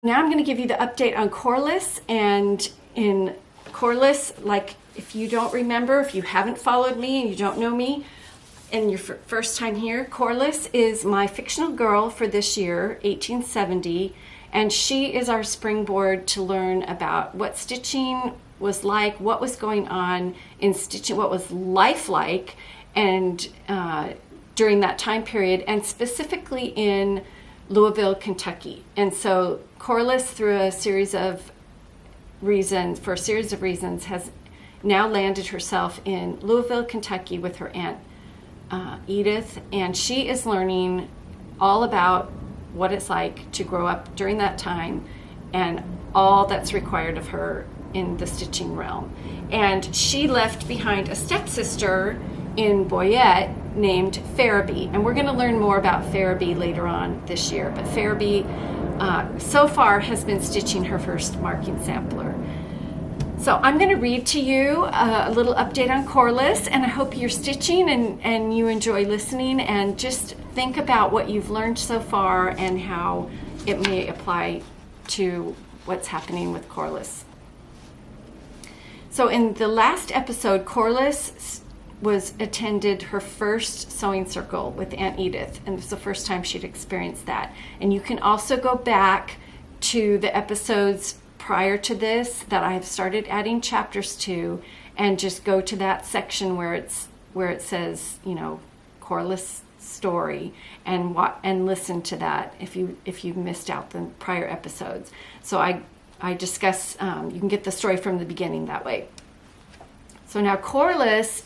now I'm going to give you the update on Corliss. And in Corliss, like if you don't remember, if you haven't followed me and you don't know me, and your first time here, Corliss is my fictional girl for this year, 1870, and she is our springboard to learn about what stitching was like, what was going on in stitching, what was life like, and during that time period, and specifically in Louisville, Kentucky. And so Corliss, through a series of reasons, has now landed herself in Louisville, Kentucky with her aunt Edith, and she is learning all about what it's like to grow up during that time and all that's required of her in the stitching realm. And she left behind a stepsister in Boyette named Farabee, and we're going to learn more about Farabee later on this year. But Farabee so far has been stitching her first marking sampler. So I'm going to read to you a little update on Corliss, and I hope you're stitching and you enjoy listening, and just think about what you've learned so far and how it may apply to what's happening with Corliss. So in the last episode, Corliss attended her first sewing circle with Aunt Edith, and it was the first time she'd experienced that. And you can also go back to the episodes prior to this that I have started adding chapters to, and just go to that section where it says, Corliss story, and listen to that if you missed out the prior episodes. So I discuss, you can get the story from the beginning that way. So now Corliss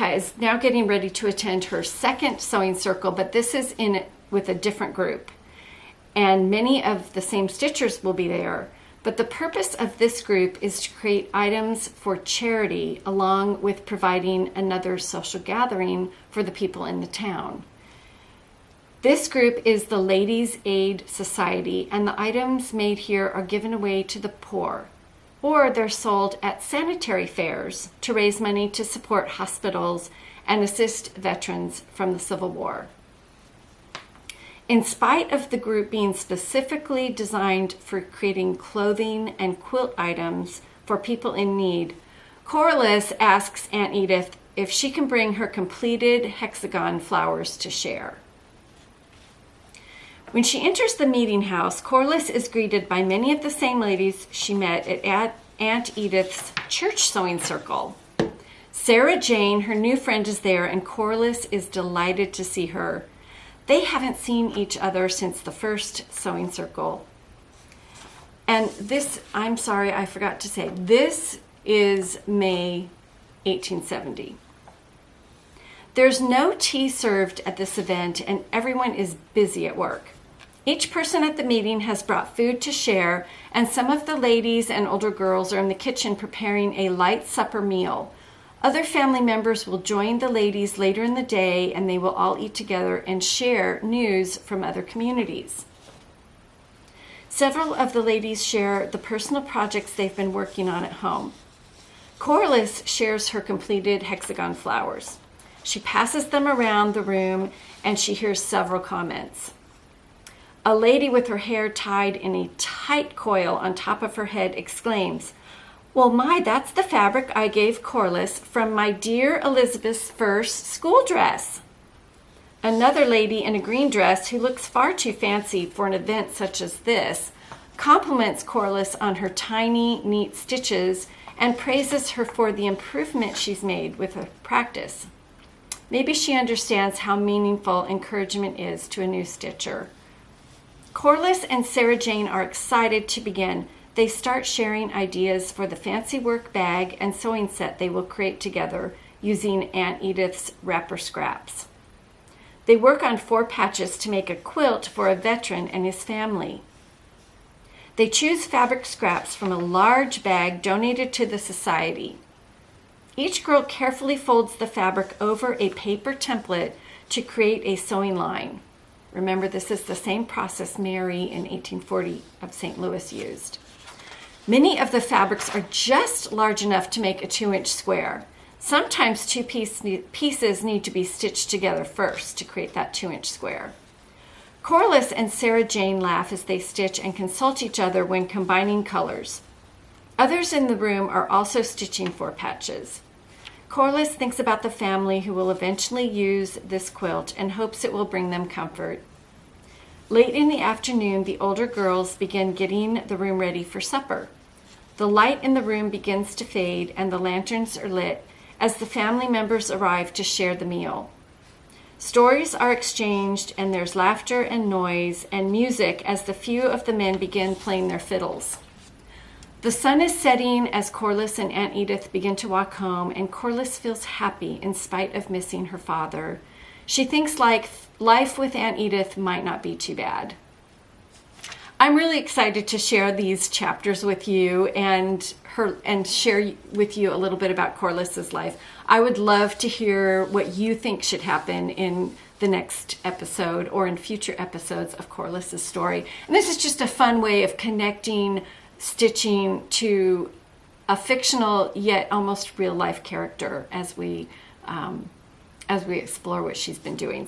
is now getting ready to attend her second sewing circle, but this is with a different group, and many of the same stitchers will be there. But the purpose of this group is to create items for charity, along with providing another social gathering for the people in the town. This group is the Ladies' Aid Society, and the items made here are given away to the poor, or they're sold at sanitary fairs to raise money to support hospitals and assist veterans from the Civil War. In spite of the group being specifically designed for creating clothing and quilt items for people in need, Corliss asks Aunt Edith if she can bring her completed hexagon flowers to share. When she enters the meeting house, Corliss is greeted by many of the same ladies she met at Aunt Edith's church sewing circle. Sarah Jane, her new friend, is there, and Corliss is delighted to see her. They haven't seen each other since the first sewing circle. And this, I'm sorry, I forgot to say, this is May 1870. There's no tea served at this event, and everyone is busy at work. Each person at the meeting has brought food to share, and some of the ladies and older girls are in the kitchen preparing a light supper meal. Other family members will join the ladies later in the day, and they will all eat together and share news from other communities. Several of the ladies share the personal projects they've been working on at home. Corliss shares her completed hexagon flowers. She passes them around the room, and she hears several comments. A lady with her hair tied in a tight coil on top of her head exclaims, "Well, that's the fabric I gave Corliss from my dear Elizabeth's first school dress." Another lady in a green dress, who looks far too fancy for an event such as this, compliments Corliss on her tiny, neat stitches and praises her for the improvement she's made with her practice. Maybe she understands how meaningful encouragement is to a new stitcher. Corliss and Sarah Jane are excited to begin. They start sharing ideas for the fancy work bag and sewing set they will create together using Aunt Edith's wrapper scraps. They work on 4 patches to make a quilt for a veteran and his family. They choose fabric scraps from a large bag donated to the society. Each girl carefully folds the fabric over a paper template to create a sewing line. Remember, this is the same process Mary in 1840 of St. Louis used. Many of the fabrics are just large enough to make a 2-inch square. Sometimes 2 pieces need to be stitched together first to create that 2-inch square. Corliss and Sarah Jane laugh as they stitch and consult each other when combining colors. Others in the room are also stitching 4 patches. Corliss thinks about the family who will eventually use this quilt and hopes it will bring them comfort. Late in the afternoon, the older girls begin getting the room ready for supper. The light in the room begins to fade and the lanterns are lit as the family members arrive to share the meal. Stories are exchanged and there's laughter and noise and music as the few of the men begin playing their fiddles. The sun is setting as Corliss and Aunt Edith begin to walk home, and Corliss feels happy in spite of missing her father. She thinks life with Aunt Edith might not be too bad. I'm really excited to share these chapters with you and share with you a little bit about Corliss's life. I would love to hear what you think should happen in the next episode or in future episodes of Corliss's story. And this is just a fun way of connecting stitching to a fictional yet almost real life character as we explore what she's been doing.